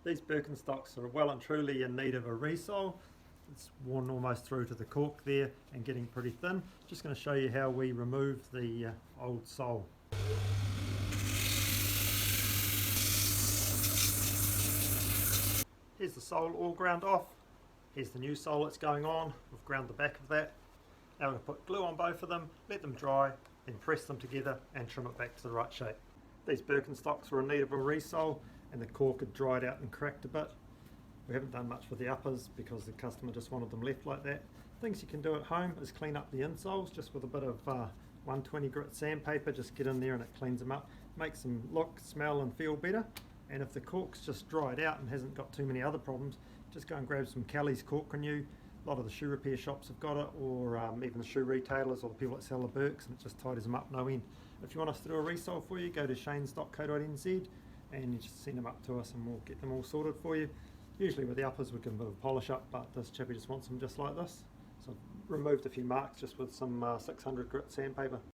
These Birkenstocks are well and truly in need of a resole. It's worn almost through to the cork there and getting pretty thin. Just going to show you how we remove the old sole. Here's the sole all ground off. Here's the new sole that's going on. We've ground the back of that. Now we're going to put glue on both of them, let them dry, then press them together and trim it back to the right shape. These Birkenstocks were in need of a resole and the cork had dried out and cracked a bit. We haven't done much with the uppers because the customer just wanted them left like that. Things you can do at home is clean up the insoles just with a bit of 120 grit sandpaper. Just get in there and it cleans them up, makes them look, smell and feel better. And if the cork's just dried out and hasn't got too many other problems, just go and grab some Kelly's Cork Renew. A lot of the shoe repair shops have got it, or even the shoe retailers or the people that sell the Birks, and it just tidies them up no end. If you want us to do a resole for you, go to shanes.co.nz and you just send them up to us and we'll get them all sorted for you. Usually with the uppers we can put a polish up, but this chappie just wants them just like this. So I've removed a few marks just with some 600 grit sandpaper.